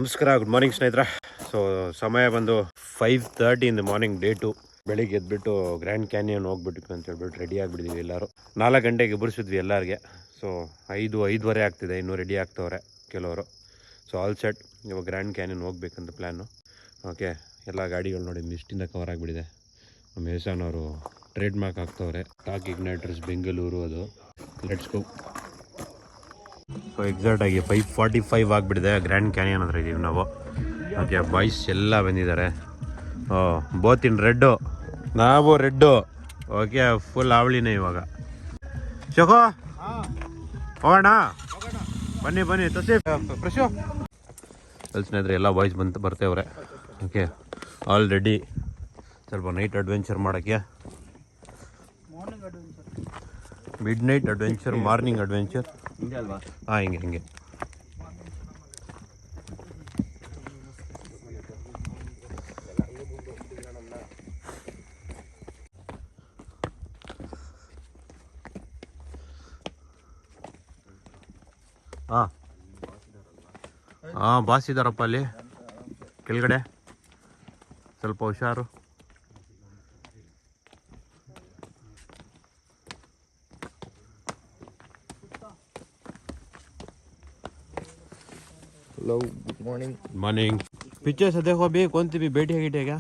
ನಮಸ್ಕಾರ, good morning ಸ್ನೇಹಿತರೆ. So ಸಮಯ ಬಂದು 5:30 ಇನ್ ದ ಮಾರ್ನಿಂಗ್, ಡೇ 2. ಬೆಳಿಗ್ಗೆ ಎದ್ಬಿಟ್ಟು ಗ್ರ್ಯಾಂಡ್ ಕ್ಯಾನಿಯನ್ ಹೋಗ್ಬಿಟ್ಟು ಅಂತ ಹೇಳ್ಬಿಟ್ಟು ರೆಡಿ ಆಗಿಬಿಟ್ಟಿದ್ದೀವಿ ಎಲ್ಲರೂ. 4 ಗಂಟೆಗೆ ಎಬ್ಬರಿಸಿದ್ವಿ ಎಲ್ಲರಿಗೆ. ಸೊ 5:05 ಆಗ್ತಿದೆ, ಇನ್ನೂ ರೆಡಿ ಆಗ್ತವ್ರೆ ಕೆಲವರು. So all set. ಇವಾಗ ಗ್ರ್ಯಾಂಡ್ ಕ್ಯಾನಿಯನ್ ಹೋಗ್ಬೇಕಂತ ಪ್ಲ್ಯಾನು. ಓಕೆ, ಎಲ್ಲ ಗಾಡಿಗಳು ನೋಡಿ ಮಿಸ್ಟಿಂದ ಕವರ್ ಆಗಿಬಿಟ್ಟಿದೆ. ನಮ್ಮ ಹೇಸನ್ ಅವರು ಟ್ರೇಡ್ ಮಾರ್ಕ್ ಆಗ್ತವ್ರೆ. ಟಾಕ್ ಇಗ್ನೈಟರ್ಸ್ ಬೆಂಗಳೂರು, ಅದು ಲೆಟ್ಸ್ ಗೋ. ಸೊ ಎಕ್ಸಾಕ್ಟಾಗಿ 5:45 ಆಗಿಬಿಟ್ಟಿದೆ. ಗ್ರ್ಯಾಂಡ್ ಕ್ಯಾನಿಯನ್ ಹತ್ರ ಇದ್ದೀವಿ ನಾವು. ಓಕೆ, ಬಾಯ್ಸ್ ಎಲ್ಲ ಬಂದಿದ್ದಾರೆ. ಬೋತ್ ಇನ್ ರೆಡ್ಡು, ನಾವು ರೆಡ್ಡು. ಓಕೆ, ಫುಲ್ ಅವಳಿನೇ ಇವಾಗ. ಶೋಕೋ ಹೋಗೋಣ, ಬನ್ನಿ ತೋಸಿ ಫ್ರೆಶು. ಅಲ್ಲಿ ಸ್ನೇಹಿತರೆ ಎಲ್ಲ ಬಾಯ್ಸ್ ಬರ್ತೇವ್ರೆ. Okay, all ready. ಸ್ವಲ್ಪ ನೈಟ್ ಅಡ್ವೆಂಚರ್ ಮಾಡೋಕ್ಕೆ. Midnight adventure, morning adventure. ಹಾಂ, ಹಿಂಗೆ ಹಾಂ ಬಾಸ್ ಇದ್ದಾರಪ್ಪ ಅಲ್ಲಿ ಕೆಳಗಡೆ, ಸ್ವಲ್ಪ ಹುಷಾರು. Hello, good morning. Morning. Picture से देखो अभी कौन सी भी बैठे गिटे क्या?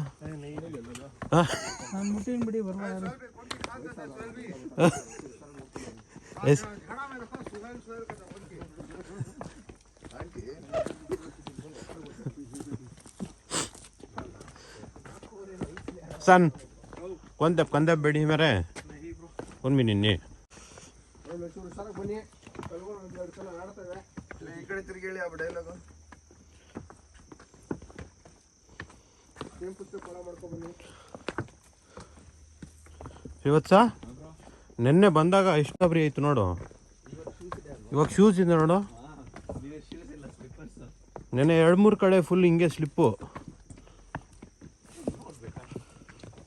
सन कौन बैठी मेरे कौन भी नहीं. ಇವತ್ತು ಸಹ ನೆನ್ನೆ ಬಂದಾಗ ಎಷ್ಟು ಫ್ರೀ ಆಯ್ತು ನೋಡು. ಇವಾಗ ಶೂಸ್ ಇದೆ ನೋಡು. ನೆನ್ನೆ 2-3 ಕಡೆ ಫುಲ್ ಹಿಂಗೆ ಸ್ಲಿಪ್ಪು.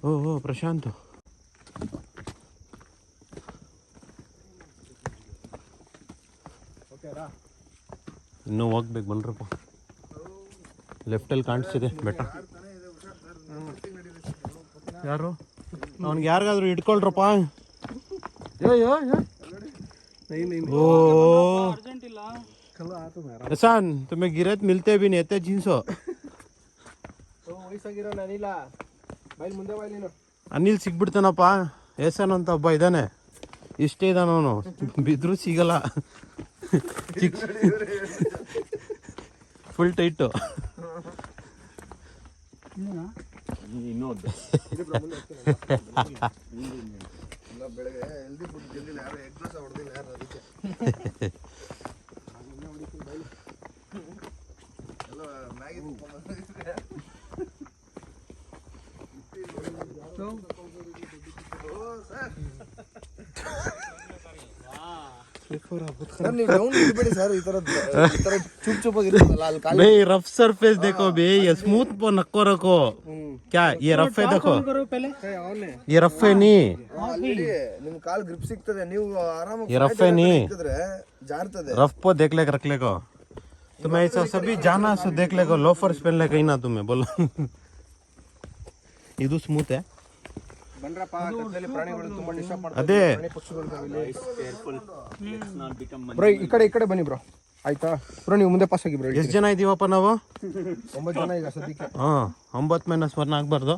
ಓ ಪ್ರಶಾಂತ್, ಇನ್ನೂ ಹೋಗ್ಬೇಕು ಬನ್ರಪ್ಪ. ಲೆಫ್ಟಲ್ಲಿ ಕಾಣಿಸ್ತಿದೆ ಬೆಟ್ಟ. ಯಾರು ಅವ್ನಿಗೆ ಯಾರಿಗಾದ್ರೂ ಇಟ್ಕೊಳ್ರಪ್ಪ. ओ एहसान, तुम्हें गिरत मिलते भी नहीं थे जींसो. ಅನಿಲ್ ಸಿಗ್ಬಿಡ್ತಾನಪ್ಪ. ಎಹಸಾನ್ ಅಂತ ಒಬ್ಬ ಇದ್ದಾನೆ, ಇಷ್ಟೇ ಇದ್ದಾನ ಅವನು, ಬಿದ್ರು ಸಿಗಲ್ಲ. Full tight. नहीं, रफ सरफेस देखो बे, ये स्मूथ पर नको रखो. क्या ये रफ है? देखो ये रफ है नहीं, ನಿಮ್ ಕಾಲ್ ಗ್ರಿಪ್ ಸಿಗ್ತದೆ, ನೀವು ಆರಾಮಾಗಿ ये रफ है नहीं, ಜಾರ್ತದೆ. रफ पर देख ले रख ले को. तुम्हें ऐसा सभी जाना सो देख ले को. लोफर्स पहन ले कहीं ना तुम्हें बोलो. ಇದು ಸ್ಮೂತ್ है. ಬನ್ರಪ್ಪ, ಕತ್ತಲೆ ಪ್ರಾಣಿಗಳು ತುಂಬಾ ಡಿಸ್ಟರ್ಬ್ ಮಾಡ್ತಾರೆ. ಅದೇ ಬ್ರೋ, ಈ ಕಡೆ ಬನ್ನಿ ಬ್ರೋ. ಆಯ್ತಾ ಬ್ರೋ, ನೀವು ಮುಂದೆ ಪಾಸ್ ಆಗಿ ಬ್ರೋ. ಎಷ್ಟು ಜನ ಇದೀವಪ್ಪ ನಾವು? 9 ಜನ ಈಗ ಸದ್ಯಕ್ಕೆ. 9 - 1 ಆಗ್ಬಾರ್ದು.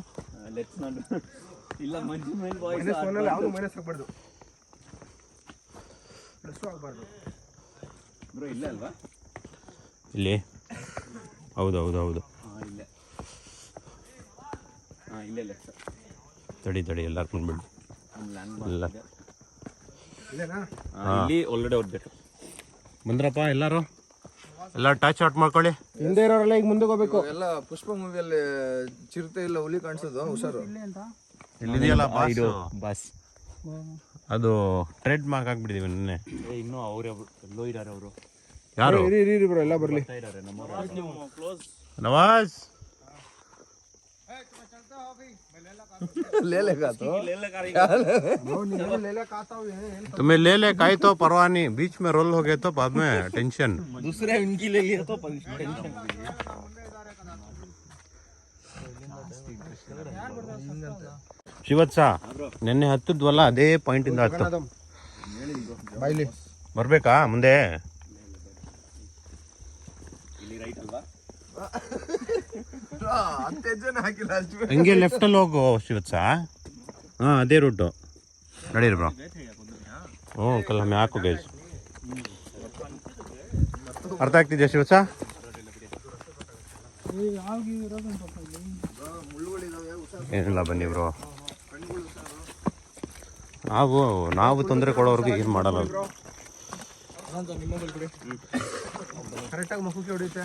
ಇಲ್ಲ, -1 ಯಾವುದು ಮೈನಸ್ ಆಗಬಾರ್ದು, ಪ್ಲಸ್ ಆಗಬಾರ್ದು ಬ್ರೋ. ಇಲ್ಲ ಅಲ್ವಾ? ಇಲ್ಲಿ ಹೌದು. ಇಲ್ಲೇ. ಇಲ್ಲೇ ಲೆಫ್ಟ್. ತಡಿ ಎಲ್ಲರೂ ಬಂದ್ಬಿಡು. ಇಲ್ಲ ಇಲ್ಲಿ ಒಳಗಡೆ ಹೋಗ್ಬೇಕು. ಬಂದ್ರಪ್ಪ ಎಲ್ಲರೂ, ಎಲ್ಲ ಟಚ್ ಔಟ್ ಮಾಡ್ಕೊಳ್ಳಿ. ಹಿಂದೆ ಇರೋರೆಲ್ಲ ಈಗ ಮುಂದೆ ಹೋಗ್ಬೇಕು. ಎಲ್ಲ ಪುಷ್ಪ ಮೂವಿಯಲ್ಲಿ ಚಿರತೆ ಇಲ್ಲ ಹುಲಿ ಕಾಣಿಸೋದು, ಹುಷಾರು. ಇಲ್ಲಿದೆಯಲ್ಲ ಇದು ಬಸ್, ಅದು ಟ್ರೇಡ್ ಮಾರ್ಕ್ ಆಗ್ಬಿಟ್ಟಿದೀವಿ ನಿನ್ನೆ. ಇನ್ನೂ ಅವ್ರೆ ಎಲ್ಲೋ ಇದ್ದಾರೆ ಅವರು. ಯಾರು? ಇರಿ ಬ್ರೋ, ಎಲ್ಲ ಬರಲಿ. ನವಾಜ್ ಲೇಲೆ ಕಾತು तुम्हें ले ले काई तो परवाह नहीं बीच में रोल हो गए तो बाद में टेंशन दूसरे उनकी ले लिया तो टेंशन ಶಿವತ್ಸ ನೆನ್ನೆ ಹತ್ತದ್ವಲ್ಲ ಅದೇ ಪಾಯಿಂಟ್ ಇಂದ ಹತ್ತು ಬಾಯ್ಲಿ ಬರ್ಬೇಕಾ ಮುಂದೆ ಇಲ್ಲಿ ರೈಟ್ ಅಲ್ವಾ ಹಂಗೆ ಲೆಫ್ಟ್ ಅಲ್ಲಿ ಹೋಗು ಶಿವತ್ಸ ಹಾ ಅದೇ ರೂಟು ನಡೀರಿ ಬ್ರೋ ಹ್ಞೂ ಕಲ್ ಹಮ್ಮೆ ಹಾಕು ಗೈಸ್ ಅರ್ಥ ಆಗ್ತಿದ್ಯಾ ಶಿವತ್ಸ ಏನಿಲ್ಲ ಬನ್ನಿ ಬ್ರೋ ನಾವು ತೊಂದರೆ ಕೊಡೋರ್ಗೆ ಏನು ಮಾಡಲ್ಲ ಕರೆಕ್ಟಾಗಿ ಮುಖಕ್ಕೆ ಹೊಡಿಯುತ್ತೆ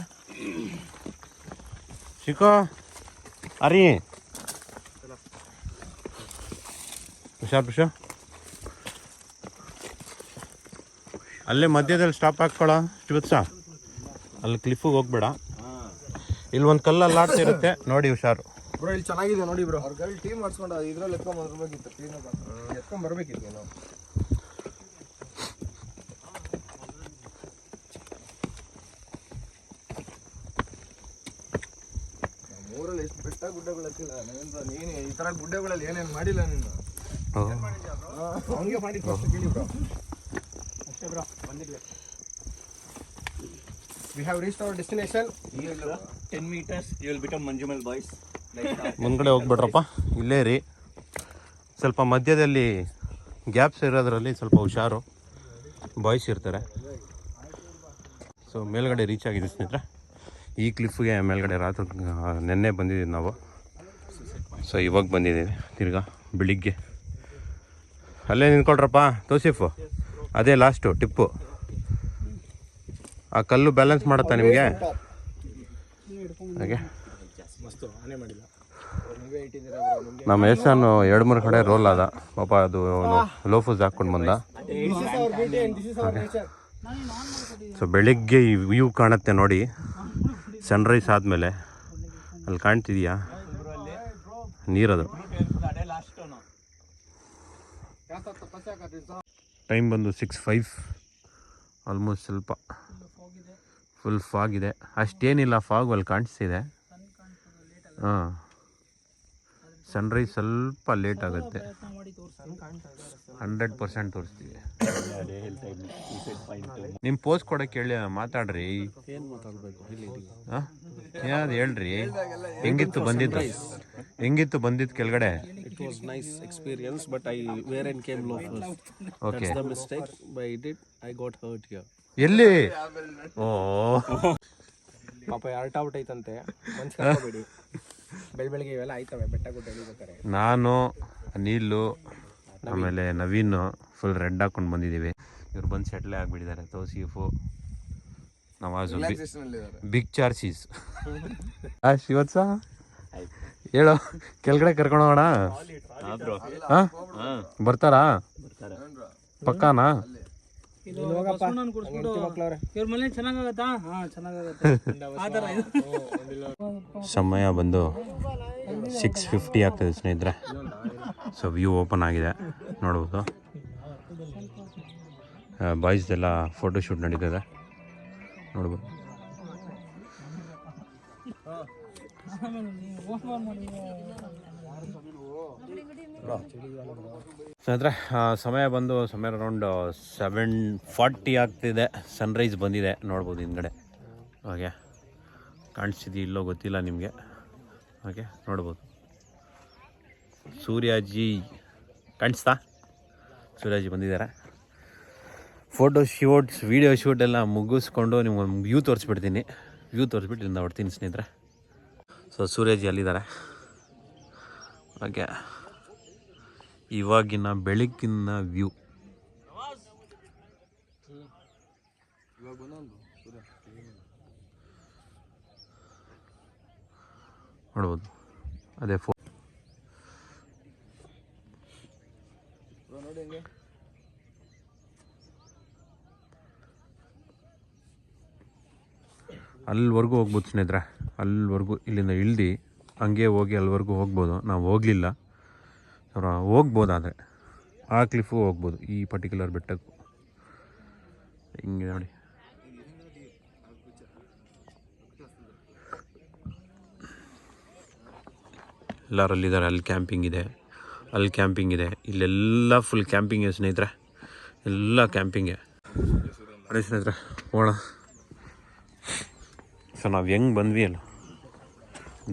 ಶಿಕೋ ಅರಿ ಹುಷಾರ್ ಅಲ್ಲೇ ಮಧ್ಯದಲ್ಲಿ ಸ್ಟಾಪ್ ಹಾಕ್ಕೊಳ ಶಿವತ್ಸ ಅಲ್ಲಿ ಕ್ಲಿಫಿಗೆ ಹೋಗ್ಬೇಡ ಇಲ್ಲಿ ಒಂದು ಕಲ್ಲಲ್ಲಿ ಆಡ್ತಾ ಇರುತ್ತೆ ನೋಡಿ ಹುಷಾರು ಬ್ರೋ ಇಲ್ಲಿ ಚೆನ್ನಾಗಿದೆ ನೋಡಿ ಬ್ರೋ ಅವ್ರ ಗಲ್ಲಿ ಟೀಮ್ ಮಾಡಿಸ್ಕೊಂಡು ಇದ್ರಲ್ಲಿ ಎತ್ಕೊಂಡ್ ಬರ್ಬೇಕಿತ್ತು ಕ್ಲೀನಾಗಿ ಎತ್ಕೊಂಡ್ ಬರ್ಬೇಕಿತ್ತು ನಾವು ಊರಲ್ಲಿ ಎಷ್ಟು ಬೆಟ್ಟ ಗುಡ್ಡಗಳು ಹತ್ತಿಲ್ಲ ನೀನು ಈ ತರ ಗುಡ್ಡಗಳಲ್ಲಿ ಏನೇನು ಮಾಡಿಲ್ಲ ನೀನು ಹಂಗೆ ಮಾಡಿ ಕೇಳಿ ಬ್ರೋ ಅಷ್ಟೇ ಬ್ರೋ ಬಂದಿಲ್ಲ we have reached our destination 10 meters you will become Manjumal boys ಮುಂದ್ಗಡೆ ಹೋಗ್ಬಿಟ್ರಪ್ಪ ಇಲ್ಲೇ ರೀ ಸ್ವಲ್ಪ ಮಧ್ಯದಲ್ಲಿ ಗ್ಯಾಪ್ಸ್ ಇರೋದ್ರಲ್ಲಿ ಸ್ವಲ್ಪ ಹುಷಾರು ಬಾಯ್ಸ್ ಇರ್ತಾರೆ ಸೊ ಮೇಲ್ಗಡೆ ರೀಚ್ ಆಗಿದೆ ಸ್ನೇಹಿತರೆ ಈ ಕ್ಲಿಫ್ಗೆ ಮೇಲ್ಗಡೆ ರಾತ್ರಿ ನೆನ್ನೆ ಬಂದಿದ್ದೀವಿ ನಾವು ಸೊ ಇವಾಗ ಬಂದಿದ್ದೀವಿ ತಿರ್ಗಾ ಬೆಳಿಗ್ಗೆ ಅಲ್ಲೇ ನಿಂತ್ಕೊಳ್ರಪ್ಪ ತೋಸಿಫು ಅದೇ ಲಾಸ್ಟು ಟಿಪ್ಪು ಆ ಕಲ್ಲು ಬ್ಯಾಲೆನ್ಸ್ ಮಾಡುತ್ತಾ ನಿಮಗೆ ಹಾಗೆ ನಮ್ಮ ಯಶನ್ನು 2-3 ಕಡೆ ರೋಲ್ ಆದ ಪಾಪ ಅದು ಲೋಫೂಸ್ ಹಾಕ್ಕೊಂಡು ಬಂದ ಸೊ ಬೆಳಿಗ್ಗೆ ಈ ವ್ಯೂ ಕಾಣುತ್ತೆ ನೋಡಿ ಸನ್ರೈಸ್ ಆದಮೇಲೆ ಅಲ್ಲಿ ಕಾಣ್ತಿದೆಯಾ ನೀರದು ಟೈಮ್ ಬಂದು 6:05 ಆಲ್ಮೋಸ್ಟ್ ಸ್ವಲ್ಪ ಫುಲ್ ಫಾಗ್ ಇದೆ ಅಷ್ಟೇನಿಲ್ಲ ಫಾಗ್ ಅಲ್ಲಿ ಕಾಣಿಸ್ತಿದೆ ಹಾಂ ಸನ್ರೈಸ್ ಸ್ವಲ್ಪ ಲೇಟ್ ಆಗುತ್ತೆ 100% ತೋರಿಸ್ತೀವಿ ನಿಮ್ಮ ಪೋಸ್ಟ್ ಕೊಡೋಕೆ ಹೇಳಿ ಮಾತಾಡ್ರಿ ಹಾಂ ಯಾವ್ದು ಹೇಳ್ರಿ ಹೆಂಗಿತ್ತು ಬಂದಿದ್ದು ಕೆಳಗಡೆ It was nice experience, but I where and came low first. Okay That's the mistake. By it, I got hurt here. ಎಲ್ಲಿ ಓ ಪಾಪ ಅರ್ಟ್ ಔಟ್ ಐತಂತೆ ಮನ್ಸ್ಕೊಬೇಡಿ ಬೆಳಗ್ಗೆ ಇವೆಲ್ಲ ಆಯ್ತವೆ ಬೆಟ್ಟ ಗುಡ್ಡ ಇಳಿಬೇಕಾರೆ ನಾನು ಅನಿಲು ಆಮೇಲೆ ನವೀನು ಫುಲ್ ರೆಡ್ ಹಾಕೊಂಡು ಬಂದಿದ್ದೀವಿ ಇವ್ರು ಬಂದು ಸೆಟ್ಲೆ ಆಗಿಬಿಟ್ಟಿದ್ದಾರೆ ತೌಸೀಫು ನವಾಜು ಬಿಗ್ ಚಾರ್ಜೀಸ್ ಶಿವತ್ಸ ಹೇಳೋ ಕೆಳಗಡೆ ಕರ್ಕೊಂಡು ಹೋಗೋಣ ಹಾಂ ಬರ್ತಾರಾ ಪಕ್ಕಾನಾ ಸಮಯ ಬಂದು 6:50 ಆಗ್ತದೆ ಸ್ನೇಹಿತರೆ ಸೊ ವ್ಯೂ ಓಪನ್ ಆಗಿದೆ ನೋಡ್ಬೋದು ಬಾಯ್ಸ್ದೆಲ್ಲ ಫೋಟೋಶೂಟ್ ನಡೀತದೆ ನೋಡ್ಬೋದು ಸ್ನೇಹಿತರೆ ಸಮಯ ಅರೌಂಡ್ 7:40 ಆಗ್ತಿದೆ ಸನ್ರೈಸ್ ಬಂದಿದೆ ನೋಡ್ಬೋದು ಹಿಂದ್ಗಡೆ ಹಾಗೆ ಕಾಣಿಸ್ತಿದೆ ಇಲ್ಲೋ ಗೊತ್ತಿಲ್ಲ ನಿಮಗೆ ಹಾಗೆ ನೋಡ್ಬೋದು ಸೂರ್ಯಾಜಿ ಕಾಣಿಸ್ತಾ ಸೂರ್ಯಾಜಿ ಬಂದಿದ್ದಾರೆ ಫೋಟೋ ಶೂಟ್ಸ್ ವೀಡಿಯೋ ಶೂಟ್ ಎಲ್ಲ ಮುಗಿಸ್ಕೊಂಡು ನಿಮ್ಗೊಂದು ವ್ಯೂ ತೋರಿಸ್ಬಿಡ್ತೀನಿ ವ್ಯೂ ತೋರಿಸ್ಬಿಟ್ಟು ಇಲ್ಲಿಂದ ಹೊಡ್ತೀನಿ ಸ್ನೇಹಿತರೆ ಸೊ ಸೂರ್ಯಾಜಿ ಅಲ್ಲಿದ್ದಾರೆ ಹಾಗೆ ಇವಾಗಿನ ಬೆಳಕಿನ ವ್ಯೂ ನೋಡ್ಬೋದು ಅದೇ ಅಲ್ಲಿವರೆಗೂ ಹೋಗ್ಬೋದು ಸ್ನೇಹಿತರೆ ಅಲ್ಲಿವರೆಗೂ ಇಲ್ಲಿಂದ ಇಳ್ದು ಹಂಗೆ ಹೋಗಿ ಅಲ್ಲಿವರೆಗೂ ಹೋಗ್ಬೋದು. ನಾವು ಹೋಗಲಿಲ್ಲ, ಹೋಗ್ಬೋದಾದರೆ ಆ ಕ್ಲಿಫು ಹೋಗ್ಬೋದು, ಈ ಪರ್ಟಿಕ್ಯುಲರ್ ಬೆಟ್ಟಕ್ಕೂ. ಹಿಂಗೆ ನೋಡಿ, ಎಲ್ಲರೂ ಅಲ್ಲಿದ್ದಾರೆ. ಅಲ್ಲಿ ಕ್ಯಾಂಪಿಂಗ್ ಇದೆ, ಅಲ್ಲಿ ಕ್ಯಾಂಪಿಂಗ್ ಇದೆ, ಇಲ್ಲೆಲ್ಲ ಫುಲ್ ಕ್ಯಾಂಪಿಂಗ್ ಸ್ನೇಹಿತರೆ, ಎಲ್ಲ ಕ್ಯಾಂಪಿಂಗೆ. ಅದೇ ಸ್ನೇಹಿತರೆ ಹೋಗೋಣ. ಸೊ ನಾವು ಹೆಂಗೆ ಬಂದ್ವಿ ಅಲ್ಲ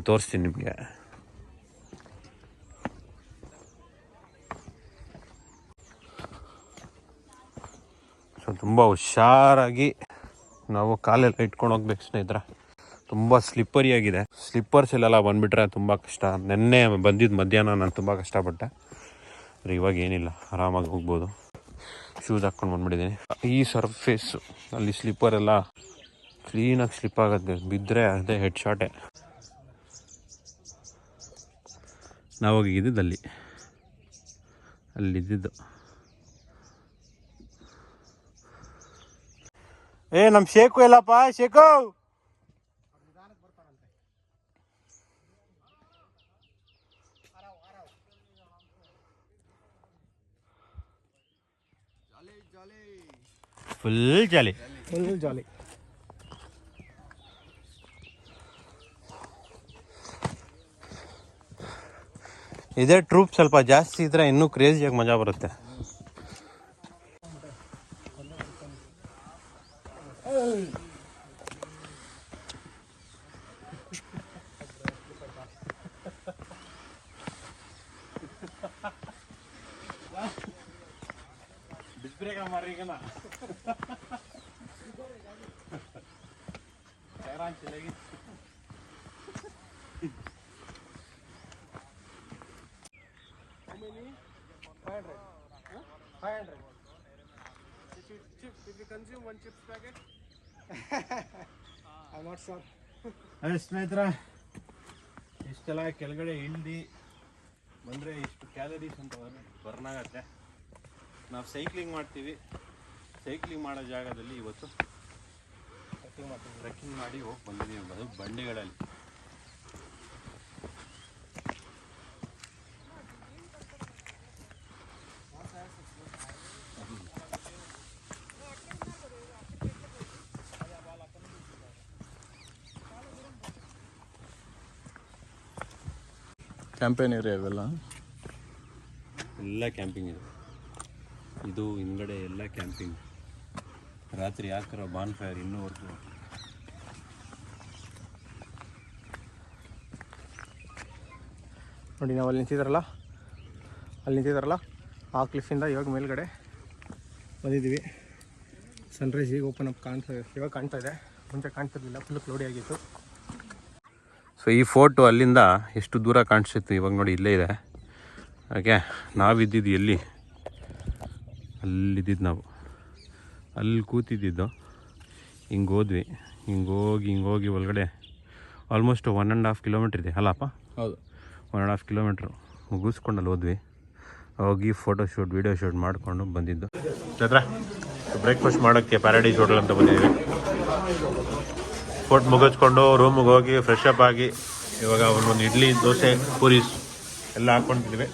ತೋರಿಸ್ತೀನಿ ನಿಮಗೆ. ಸೊ ತುಂಬ ಹುಷಾರಾಗಿ ನಾವು ಕಾಲೆಲ್ಲ ಇಟ್ಕೊಂಡು ಹೋಗ್ಬೇಕು ಸ್ನೇಹಿತರೆ. ತುಂಬ ಸ್ಲಿಪ್ಪರಿಯಾಗಿದೆ. ಸ್ಲಿಪ್ಪರ್ಸಲ್ಲೆಲ್ಲ ಬಂದುಬಿಟ್ರೆ ತುಂಬ ಕಷ್ಟ. ನೆನ್ನೆ ಬಂದಿದ್ದು ಮಧ್ಯಾಹ್ನ ನಾನು ತುಂಬ ಕಷ್ಟಪಟ್ಟೆ. ಇವಾಗ ಏನಿಲ್ಲ, ಆರಾಮಾಗಿ ಹೋಗ್ಬೋದು. ಶೂಸ್ ಹಾಕ್ಕೊಂಡು ಬಂದುಬಿಟ್ಟಿದ್ದೀನಿ. ಈ ಸರ್ಫೇಸು ಅಲ್ಲಿ ಸ್ಲಿಪ್ಪರೆಲ್ಲ ಕ್ಲೀನಾಗಿ ಸ್ಲಿಪ್ ಆಗುತ್ತೆ, ಬಿದ್ದರೆ ಅದೇ ಹೆಡ್ ಶಾಟೇ. ನಾವು ಹೋಗಿದ್ದು ಅಲ್ಲಿದ್ದು. ನಮ್ಮ ಶೇಕು ಎಲ್ಲಪ್ಪ, ಶೇಕು ಫುಲ್ ಜಾಲಿ. ಇದೇ ಟ್ರೂಪ್ ಸ್ವಲ್ಪ ಜಾಸ್ತಿ ಇದ್ರೆ ಇನ್ನೂ ಕ್ರೇಜಿಯಾಗಿ ಮಜಾ ಬರುತ್ತೆ. ಅದೇ ಸ್ನೇಹಿತರೆ, ಇಷ್ಟೆಲ್ಲ ಕೆಳಗಡೆ ಇಳ್ದು ಬಂದರೆ ಇಷ್ಟು ಕ್ಯಾಲರೀಸ್ ಅಂತ ಬರ್ನ್ ಆಗತ್ತೆ. ನಾವು ಸೈಕ್ಲಿಂಗ್ ಮಾಡ್ತೀವಿ, ಸೈಕ್ಲಿಂಗ್ ಮಾಡೋ ಜಾಗದಲ್ಲಿ ಇವತ್ತು ಟ್ರೆಕ್ಕಿಂಗ್ ಮಾಡಿ ಹೋಗಿ ಬಂದಿದ್ದೀವಿ. ಅದು ಬಂಡೆಗಳಲ್ಲಿ. ಕ್ಯಾಂಪೇನ್ ಏರಿಯಾ ಇವೆಲ್ಲ ಎಲ್ಲ ಕ್ಯಾಂಪಿಂಗ್ ಇದೆ. ಇದು ಹಿಂದ್ಗಡೆ ಎಲ್ಲ ಕ್ಯಾಂಪಿಂಗ್. ರಾತ್ರಿ ಹಾಕಿರೋ ಬಾನ್ ಫೈರ್ ಇನ್ನೂವರೆಗೂ. ನೋಡಿ, ನಾವು ಅಲ್ಲಿ ನಿಂತಿದ್ದಾರಲ್ಲ ಆ ಕ್ಲಿಫಿಂದ ಇವಾಗ ಮೇಲ್ಗಡೆ ಬಂದಿದ್ದೀವಿ. ಸನ್ರೈಸ್ ಈಗ ಓಪನ್ ಅಪ್ ಇವಾಗ ಕಾಣ್ತಾ ಇದೆ. ಮುಂಚೆ ಕಾಣ್ತಿರ್ಲಿಲ್ಲ, ಫುಲ್ ಕ್ಲೌಡಿ ಆಗಿತ್ತು. ಸೊ ಈ ಫೋಟೋ ಅಲ್ಲಿಂದ ಎಷ್ಟು ದೂರ ಕಾಣಿಸ್ತಿತ್ತು, ಇವಾಗ ನೋಡಿ ಇಲ್ಲೇ ಇದೆ. ಓಕೆ, ನಾವಿದ್ದಿದ್ದು ಎಲ್ಲಿ? ಅಲ್ಲಿದ್ದಿದ್ದು ನಾವು, ಅಲ್ಲಿ ಕೂತಿದ್ದಿದ್ದು. ಹಿಂಗೆ ಹೋದ್ವಿ, ಹಿಂಗೋಗಿ ಒಳಗಡೆ ಆಲ್ಮೋಸ್ಟ್ 1.5 ಕಿಲೋಮೀಟ್ರ್ ಇದೆ ಅಲ್ಲಪ್ಪ? ಹೌದು, 1.5 ಕಿಲೋಮೀಟ್ರು ಮುಗಿಸ್ಕೊಂಡು ಅಲ್ಲಿ ಹೋದ್ವಿ. ಹೋಗಿ ಫೋಟೋಶೂಟ್, ವೀಡಿಯೋ ಶೂಟ್ ಮಾಡಿಕೊಂಡು ಬಂದಿದ್ದು. ಜೊತೆ ಬ್ರೇಕ್ಫಾಸ್ಟ್ ಮಾಡೋಕ್ಕೆ ಪ್ಯಾರಡೈಸ್ ಹೋಟೆಲ್ ಅಂತ ಬಂದಿದ್ದೀವಿ. ಫೋಟೋ ಮುಗಿಸ್ಕೊಂಡು ರೂಮಿಗೆ ಹೋಗಿ ಫ್ರೆಶ್ ಅಪ್ ಆಗಿ ಇವಾಗ ಒಂದೊಂದು ಇಡ್ಲಿ, ದೋಸೆ, ಪೂರಿ ಎಲ್ಲ ಹಾಕ್ಕೊಂಡಿದ್ದೀವಿ.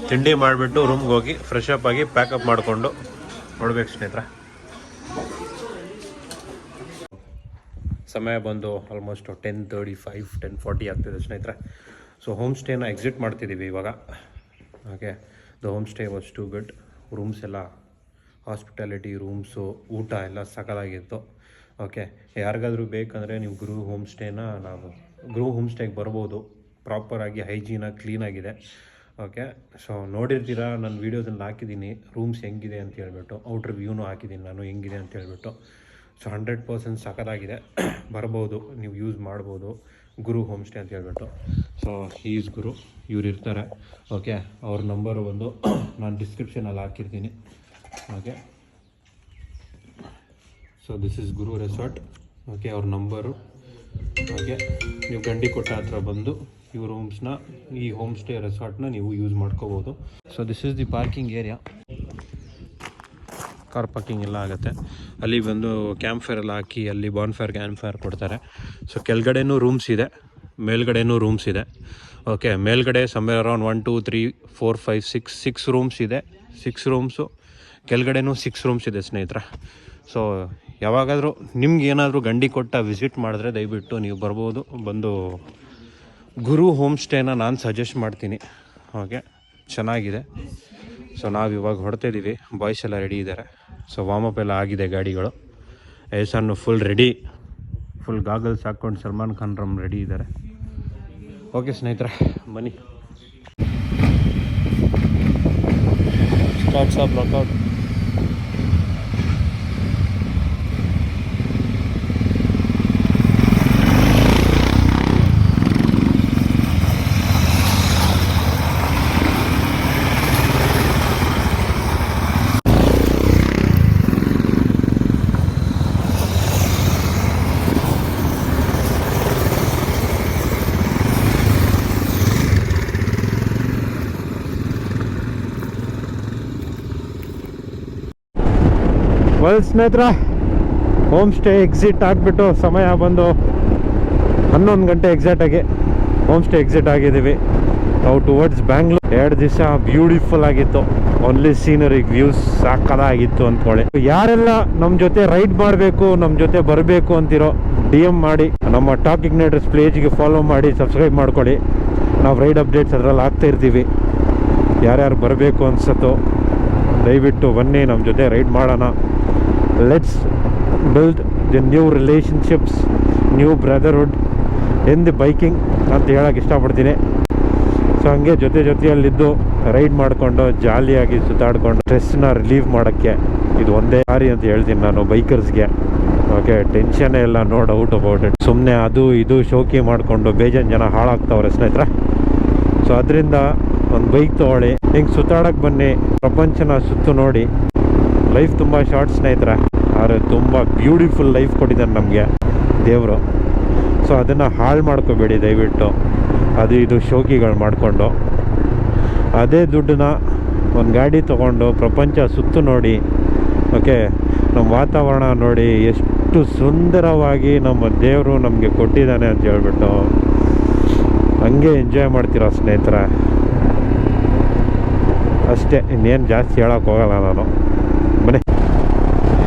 ತಿಂಡಿ ಮಾಡಿಬಿಟ್ಟು ರೂಮ್ಗೆ ಹೋಗಿ ಫ್ರೆಶ್ ಅಪ್ ಆಗಿ ಪ್ಯಾಕಪ್ ಮಾಡಿಕೊಂಡು ನೋಡ್ಬೇಕು ಸ್ನೇಹಿತರೆ. ಸಮಯ ಬಂದು ಆಲ್ಮೋಸ್ಟ್ 10:35, 10:40 ಆಗ್ತಿದೆ ಸ್ನೇಹಿತರೆ. ಸೊ ಹೋಮ್ ಸ್ಟೇನ ಎಕ್ಸಿಟ್ ಮಾಡ್ತಿದ್ದೀವಿ ಇವಾಗ. Okay, the home stay was too good. Rooms ಎಲ್ಲ ಹಾಸ್ಪಿಟಾಲಿಟಿ ರೂಮ್ಸು, ಊಟ ಎಲ್ಲ ಸಕಲಾಗಿತ್ತು. ಓಕೆ, ಯಾರಿಗಾದ್ರೂ ಬೇಕಂದರೆ ನೀವು ಗೃಹ ಹೋಮ್ ಸ್ಟೇಗೆ ಬರ್ಬೋದು. ಪ್ರಾಪರಾಗಿ ಹೈಜೀನಾಗಿ ಕ್ಲೀನಾಗಿದೆ. ಓಕೆ, ಸೊ ನೋಡಿರ್ತೀರ ನನ್ನ ವೀಡಿಯೋದಲ್ಲಿ ಹಾಕಿದ್ದೀನಿ ರೂಮ್ಸ್ ಹೆಂಗಿದೆ ಅಂತ ಹೇಳ್ಬಿಟ್ಟು. ಔಟ್ರ್ ವ್ಯೂನೂ ಹಾಕಿದ್ದೀನಿ ನಾನು ಹೆಂಗಿದೆ ಅಂತ ಹೇಳ್ಬಿಟ್ಟು. ಸೊ 100% ಸಕಲಾಗಿದೆ. ಬರ್ಬೋದು, ನೀವು ಯೂಸ್ ಮಾಡ್ಬೋದು ಗುರು ಹೋಮ್ ಸ್ಟೇ ಅಂತ ಹೇಳ್ಬಿಟ್ಟು. ಸೊ ಈಸ್ ಗುರು, ಇವ್ರು ಇರ್ತಾರೆ. ಓಕೆ, ಅವ್ರ ನಂಬರು ಒಂದು ನಾನು ಡಿಸ್ಕ್ರಿಪ್ಷನಲ್ಲಿ ಹಾಕಿರ್ತೀನಿ. Okay, so this is Guru resort. Okay, ಅವ್ರ ನಂಬರು. ಓಕೆ, ನೀವು ಗಂಡಿಕೋಟ ಹತ್ರ ಬಂದು ಈ ರೂಮ್ಸ್ನ, ಈ ಹೋಮ್ ಸ್ಟೇ ರೆಸಾರ್ಟ್ನ ನೀವು ಯೂಸ್ ಮಾಡ್ಕೋಬೋದು. So this is the parking area. Car parking ಎಲ್ಲ ಆಗುತ್ತೆ. ಅಲ್ಲಿ ಬಂದು ಕ್ಯಾಂಪ್ ಫೈರ್ ಎಲ್ಲ ಹಾಕಿ ಅಲ್ಲಿ ಕ್ಯಾಂಪ್ ಫೈರ್ ಕೊಡ್ತಾರೆ. ಸೊ ಕೆಳಗಡೆನೂ ರೂಮ್ಸ್ ಇದೆ, ಮೇಲ್ಗಡೆನೂ ರೂಮ್ಸ್ ಇದೆ. ಓಕೆ, ಮೇಲ್ಗಡೆ ಸಮ್ವೇರ್ ಅರೌಂಡ್ 1 2 3 4 5 6 ರೂಮ್ಸ್ ಇದೆ. 6 ರೂಮ್ಸು, ಕೆಳಗಡೆನೂ 6 ರೂಮ್ಸ್ ಇದೆ ಸ್ನೇಹಿತರೆ. ಸೊ ಯಾವಾಗಾದರೂ ನಿಮ್ಗೆ ಏನಾದರೂ ಗಂಡಿ ಕೊಟ್ಟ ವಿಸಿಟ್ ಮಾಡಿದ್ರೆ ದಯವಿಟ್ಟು ನೀವು ಬರ್ಬೋದು. ಬಂದು ಗುರು ಹೋಮ್ ಸ್ಟೇನ ನಾನು ಸಜೆಸ್ಟ್ ಮಾಡ್ತೀನಿ. ಓಕೆ, ಚೆನ್ನಾಗಿದೆ. ಸೊ ನಾವು ಇವಾಗ ಹೊಡ್ತಾಯಿದ್ದೀವಿ, ಬಾಯ್ಸ್ ಎಲ್ಲ ರೆಡಿ ಇದ್ದಾರೆ. ಸೊ ವಾರ್ಮಪ್ ಎಲ್ಲ ಆಗಿದೆ ಗಾಡಿಗಳು. ಎಸನ್ನು ಫುಲ್ ರೆಡಿ, ಫುಲ್ ಗಾಗಲ್ಸ್ ಹಾಕ್ಕೊಂಡು ಸಲ್ಮಾನ್ ಖಾನ್ ರಮ್ ರೆಡಿ ಇದ್ದಾರೆ. ಓಕೆ ಸ್ನೇಹಿತರೆ, ಬನ್ನಿ. Starts of workout. ಸ್ನೇಹಿತರೆ, ಹೋಮ್ ಸ್ಟೇ ಎಕ್ಸಿಟ್ ಆಗಿಬಿಟ್ಟು ಸಮಯ ಬಂದು 11 ಗಂಟೆ ಎಕ್ಸಾಕ್ಟಾಗಿ ಹೋಮ್ ಸ್ಟೇ ಎಕ್ಸಿಟ್ ಆಗಿದ್ದೀವಿ. ನಾವು ಟುವರ್ಡ್ಸ್ ಬ್ಯಾಂಗ್ಳೂರ್. 2 ದಿವಸ ಬ್ಯೂಟಿಫುಲ್ ಆಗಿತ್ತು. ಓನ್ಲಿ ಸೀನರಿ ವ್ಯೂಸ್ ಸಾಕದಾಗಿತ್ತು ಅಂದ್ಕೊಳ್ಳಿ. ಯಾರೆಲ್ಲ ನಮ್ಮ ಜೊತೆ ರೈಡ್ ಮಾಡಬೇಕು, ನಮ್ಮ ಜೊತೆ ಬರಬೇಕು ಅಂತಿರೋ DM ಮಾಡಿ, ನಮ್ಮ ಟಾಕ್ ಇಗ್ನೈಟರ್ಸ್ ಪೇಜ್ಗೆ ಫಾಲೋ ಮಾಡಿ, ಸಬ್ಸ್ಕ್ರೈಬ್ ಮಾಡ್ಕೊಳ್ಳಿ. ನಾವು ರೈಡ್ ಅಪ್ಡೇಟ್ಸ್ ಅದರಲ್ಲಿ ಆಗ್ತಾ ಇರ್ತೀವಿ. ಯಾರ್ಯಾರು ಬರಬೇಕು ಅನ್ಸತ್ತೋ ದಯವಿಟ್ಟು ಬನ್ನಿ, ನಮ್ಮ ಜೊತೆ ರೈಡ್ ಮಾಡೋಣ. Let's build the new relationships, new brotherhood in the biking ಅಂತ ಹೇಳೋಕ್ಕೆ ಇಷ್ಟಪಡ್ತೀನಿ. ಸೊ ಹಂಗೆ ಜೊತೆಯಲ್ಲಿದ್ದು ರೈಡ್ ಮಾಡಿಕೊಂಡು ಜಾಲಿಯಾಗಿ ಸುತ್ತಾಡ್ಕೊಂಡು ಸ್ಟ್ರೆಸ್ನ ರಿಲೀವ್ ಮಾಡೋಕ್ಕೆ ಇದು ಒಂದೇ ದಾರಿ ಅಂತ ಹೇಳ್ತೀನಿ ನಾನು ಬೈಕರ್ಸ್ಗೆ. ಓಕೆ, ಟೆನ್ಷನ್ನೇ ಇಲ್ಲ, ನೋ ಡೌಟ್ ಅಬೌಟ್ ಇಟ್. ಸುಮ್ಮನೆ ಅದು ಇದು ಶೋಕಿ ಮಾಡಿಕೊಂಡು ಬೇಜಾನ್ ಜನ ಹಾಳಾಗ್ತಾವ್ರೆ ಸ್ನೇಹಿತರೆ. ಸೊ ಅದರಿಂದ ಒಂದು ಬೈಕ್ ತೊಗೊಳ್ಳಿ, ಹಿಂಗೆ ಸುತ್ತಾಡೋಕ್ಕೆ ಬನ್ನಿ, ಪ್ರಪಂಚನ ಸುತ್ತು ನೋಡಿ. ಲೈಫ್ ತುಂಬ ಶಾರ್ಟ್ ಸ್ನೇಹಿತರೆ, ಆದರೆ ತುಂಬ ಬ್ಯೂಟಿಫುಲ್ ಲೈಫ್ ಕೊಟ್ಟಿದ್ದಾನೆ ನಮಗೆ ದೇವರು. ಸೊ ಅದನ್ನು ಹಾಳು ಮಾಡ್ಕೋಬೇಡಿ ದಯವಿಟ್ಟು, ಅದು ಇದು ಶೋಕಿಗಳು ಮಾಡಿಕೊಂಡು. ಅದೇ ದುಡ್ಡನ್ನ ಒಂದು ಗಾಡಿ ತೊಗೊಂಡು ಪ್ರಪಂಚ ಸುತ್ತು ನೋಡಿ. ಓಕೆ, ನಮ್ಮ ವಾತಾವರಣ ನೋಡಿ ಎಷ್ಟು ಸುಂದರವಾಗಿ ನಮ್ಮ ದೇವರು ನಮಗೆ ಕೊಟ್ಟಿದ್ದಾನೆ ಅಂತ ಹೇಳ್ಬಿಟ್ಟು ಹಂಗೆ ಎಂಜಾಯ್ ಮಾಡ್ತೀರ ಸ್ನೇಹಿತರೆ. ಅಷ್ಟೇ, ಇನ್ನೇನು ಜಾಸ್ತಿ ಹೇಳೋಕೆ ಹೋಗಲ್ಲ ನಾನು. ಬನ್ನಿ.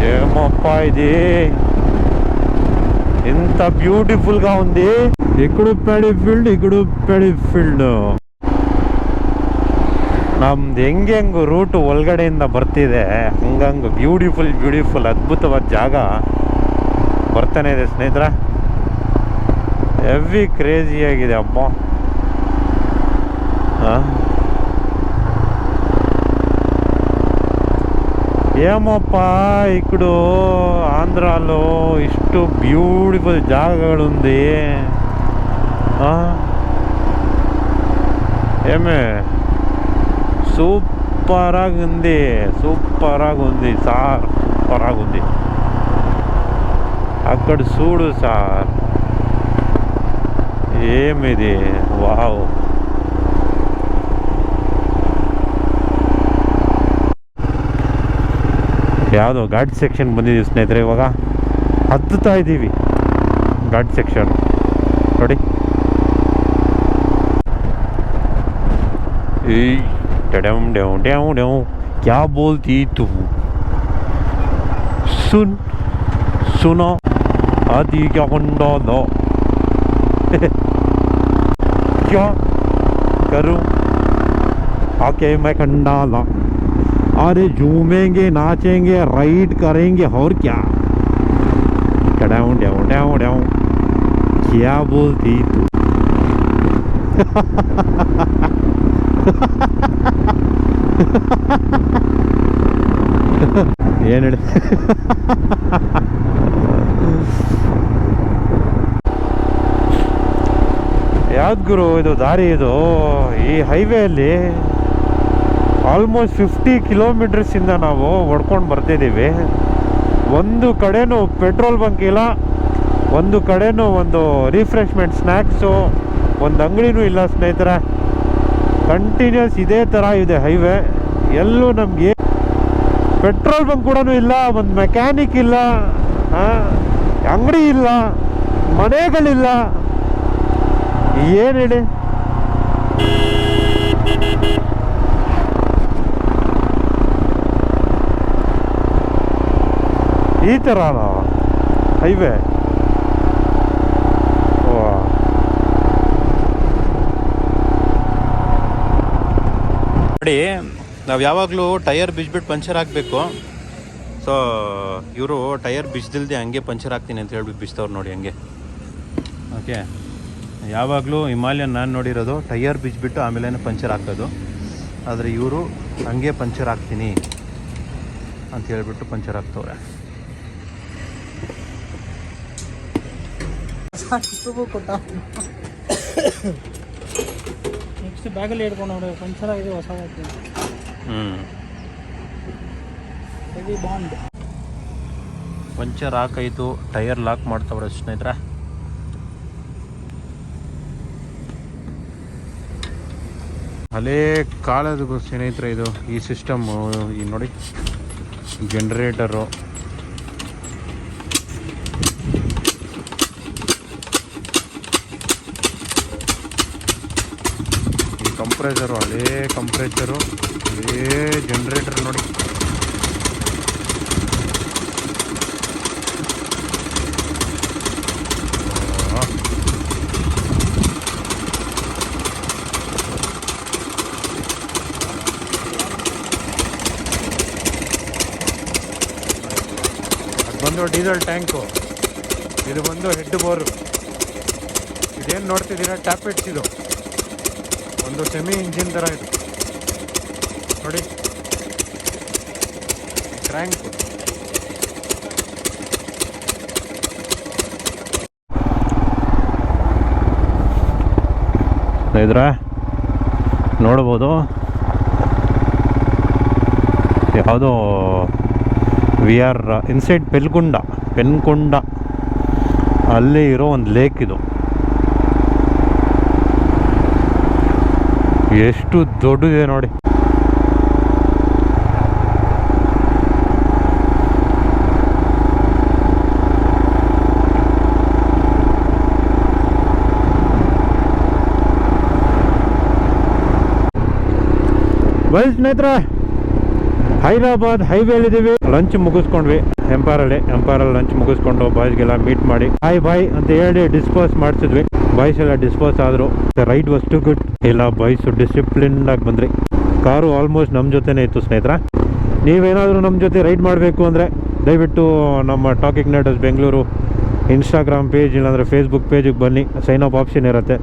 ఏమప్ప ఇది ఎంత బ్యూటిఫుల్ గా ఉంది. ఇక్కడ ಪ್ಯಾಡಿ ಫೀಲ್ಡ್ ನಮ್ದು ಹೆಂಗೆ ರೂಟ್ ಒಳಗಡೆಯಿಂದ ಬರ್ತಿದೆ ಹಂಗಂಗೆ ಬ್ಯೂಟಿಫುಲ್ ಅದ್ಭುತವಾದ ಜಾಗ ಬರ್ತಾನೆ ಇದೆ ಸ್ನೇಹಿತರೆ. ಹೆವಿ ಕ್ರೇಜಿಯಾಗಿದೆ ಅಪ್ಪ. ఏమప్ప ఇక్కడ ఆంధ్రాలో ఇಷ್ಟು బ్యూటిఫుల్ జాగలుంది. ఏమే సూపరాగా ఉంది సార్, సూపరాగా ఉంది. అక్కడ చూడు సార్, ఏమిది, వావ్. ಯಾವುದೋ ಘಾಟ್ ಸೆಕ್ಷನ್ ಬಂದಿದ್ದೀವಿ ಸ್ನೇಹಿತರೆ. ಇವಾಗ ಹತ್ತುತ್ತಾ ಇದ್ದೀವಿ ಘಾಟ್ ಸೆಕ್ಷನ್ ನೋಡಿ. क्या बोलती तू, सुनो आदि क्या कंडा लो क्या करूं आके मैं कंडा ला. अरे झूमेंगे, नाचेंगे, राइड करेंगे और क्या. क्या बोलती तू. ಏನು ಹೇಳಿ. ಯಾವ್ದು ಗುರು ಇದು ದಾರಿ? ಇದು ಈ ಹೈವೇಯಲ್ಲಿ ಆಲ್ಮೋಸ್ಟ್ 50 ಕಿಲೋಮೀಟರ್ಸಿಂದ ನಾವು ಹೊಡ್ಕೊಂಡು ಬರ್ತಿದ್ದೀವಿ. ಒಂದು ಕಡೆನೂ ಪೆಟ್ರೋಲ್ ಬಂಕ್ ಇಲ್ಲ, ಒಂದು ಕಡೆನೂ ಒಂದು ರಿಫ್ರೆಶ್ಮೆಂಟ್ ಸ್ನ್ಯಾಕ್ಸು, ಒಂದು ಅಂಗಡಿನೂ ಇಲ್ಲ ಸ್ನೇಹಿತರೆ. ಕಂಟಿನ್ಯೂಸ್ ಇದೇ ಥರ ಇದೆ ಹೈವೇ. ಎಲ್ಲೂ ನಮಗೆ ಪೆಟ್ರೋಲ್ ಬಂಕ್ ಕೂಡ ಇಲ್ಲ, ಒಂದು ಮೆಕ್ಯಾನಿಕ್ ಇಲ್ಲ, ಅಂಗಡಿ ಇಲ್ಲ, ಮನೆಗಳಿಲ್ಲ. ಏನು ಹೇಳಿ? ಈ ಥರನಾ ಹೈವೇ? ನೋಡಿ, ನಾವು ಯಾವಾಗಲೂ ಟೈರ್ ಬಿಚ್ಬಿಟ್ಟು ಪಂಚರ್ ಹಾಕಬೇಕು. ಸೊ ಇವರು ಟೈರ್ ಬಿಚ್ದಿಲ್ದೆ ಹಂಗೆ ಪಂಚರ್ ಹಾಕ್ತೀನಿ ಅಂತ ಹೇಳ್ಬಿಟ್ಟು ಬಿಚ್ತವ್ರು ನೋಡಿ ಹಂಗೆ. ಓಕೆ, ಯಾವಾಗಲೂ ಹಿಮಾಲಯನ್ ನಾನು ನೋಡಿರೋದು ಟೈರ್ ಬಿಚ್ಬಿಟ್ಟು ಆಮೇಲೆ ಪಂಚರ್ ಹಾಕೋದು. ಆದರೆ ಇವರು ಹಂಗೆ ಪಂಚರ್ ಹಾಕ್ತೀನಿ ಅಂತ ಹೇಳ್ಬಿಟ್ಟು ಪಂಚರ್ ಹಾಕ್ತವ್ರೆ. ನೆಕ್ಸ್ಟ್ ಬ್ಯಾಗಲ್ಲಿ ಹಿಡ್ಕೊಂಡು ನೋಡಿ ಪಂಚರ್ ಆಗಿದೆ, ಹೊಸ ಬಾಂಡ್ ಪಂಚರ್ ಹಾಕಾಯ್ತು, ಟೈರ್ ಲಾಕ್ ಮಾಡ್ತಾವ್ರೆ ಸ್ನೇಹಿತರೆ. ಹಳೇ ಕಾಲದ ಸ್ನೇಹಿತರೆ ಇದು. ಈ ಸಿಸ್ಟಮ್ಮು ಈ ನೋಡಿ, ಜನರೇಟರು, ಈ ಕಂಪ್ರೆಸರು, ಹಳೇ ಕಂಪ್ರೆಸರು, ಹಳೇ ಜನರೇಟರ್ ನೋಡಿ. ಬಂದು ಡೀಸೆಲ್ ಟ್ಯಾಂಕು, ಇದು ಬಂದು ಹೆಡ್ ಬೋರು. ಇದೇನು ನೋಡ್ತಿದ್ದೀರಾ, ಟ್ಯಾಪೆಟ್ಸ್. ಇದು ಒಂದು ಸೆಮಿ ಇಂಜಿನ್ ಥರ ಇದು ನೋಡಿ. ಕ್ರ್ಯಾಂಕು ಇದ್ರ ನೋಡ್ಬೋದು. ಯಾವುದೋ ವಿ ಆರ್ ಇನ್ಸೈಡ್ ಪೆನ್ಕೊಂಡ ಅಲ್ಲಿ ಇರೋ ಒಂದು ಲೇಕ್ ಇದು. ಎಷ್ಟು ದೊಡ್ಡದಿದೆ ನೋಡಿ. ಬೈ ಸ್ನೇಹಿತರೆ, ಹೈದರಾಬಾದ್ ಹೈವೇಲಿದ್ದೀವಿ. ಲಂಚ್ ಮುಗಿಸ್ಕೊಂಡ್ವಿ ಎಂಪೈರಲ್ಲಿ ಲಂಚ್ ಮುಗಿಸ್ಕೊಂಡು ಬಾಯ್ಸ್ಗೆಲ್ಲ ಮೀಟ್ ಮಾಡಿ ಬಾಯ್ ಅಂತ ಹೇಳಿ ಡಿಸ್ಪೋಸ್ ಮಾಡಿಸಿದ್ವಿ. ಬಾಯ್ಸ್ ಎಲ್ಲ ಡಿಸ್ಪೋಸ್ ಆದರು. Ride was too good. ಇಲ್ಲ ಬಾಯ್ಸು ಡಿಸಿಪ್ಲಿನ್ಡ್ ಆಗಿ ಬಂದ್ರಿ. ಕಾರು ಆಲ್ಮೋಸ್ಟ್ ನಮ್ಮ ಜೊತೆನೇ ಇತ್ತು ಸ್ನೇಹಿತರೆ. ನೀವೇನಾದರೂ ನಮ್ಮ ಜೊತೆ ರೈಡ್ ಮಾಡಬೇಕು ಅಂದರೆ ದಯವಿಟ್ಟು ನಮ್ಮ Talking Nighters Bengaluru Instagram page ಇಲ್ಲಾಂದರೆ ಫೇಸ್ಬುಕ್ ಪೇಜಿಗೆ ಬನ್ನಿ. ಸೈನ್ ಅಪ್ ಆಪ್ಷನ್ ಇರುತ್ತೆ.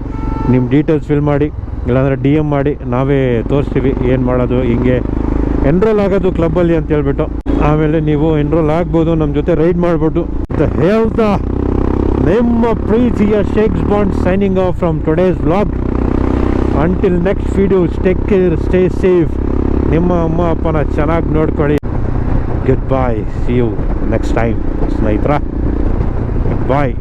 ನಿಮ್ಮ ಡೀಟೇಲ್ಸ್ ಫಿಲ್ ಮಾಡಿ, ಇಲ್ಲಾಂದರೆ DM ಮಾಡಿ, ನಾವೇ ತೋರಿಸ್ತೀವಿ ಏನು ಮಾಡೋದು. ಹಿಂಗೆ ಎನ್ರೋಲ್ ಆಗೋದು ಕ್ಲಬ್ಬಲ್ಲಿ ಅಂತ ಹೇಳ್ಬಿಟ್ಟು ಆಮೇಲೆ ನೀವು ಎನ್ರೋಲ್ ಆಗ್ಬೋದು, ನಮ್ಮ ಜೊತೆ ರೈಡ್ ಮಾಡ್ಬೋದು ಅಂತ ಹೇಳ್ತಾ ನಿಮ್ಮ ಪ್ರೀತಿಯ Shakes Bond signing off from today's vlog. Until next video, take care, stay safe. ನಿಮ್ಮ ಅಮ್ಮ ಅಪ್ಪನ ಚೆನ್ನಾಗಿ ನೋಡ್ಕೊಳ್ಳಿ. Goodbye, see you next time ಸ್ನೇಹಿತರ. ಗುಡ್ ಬಾಯ್.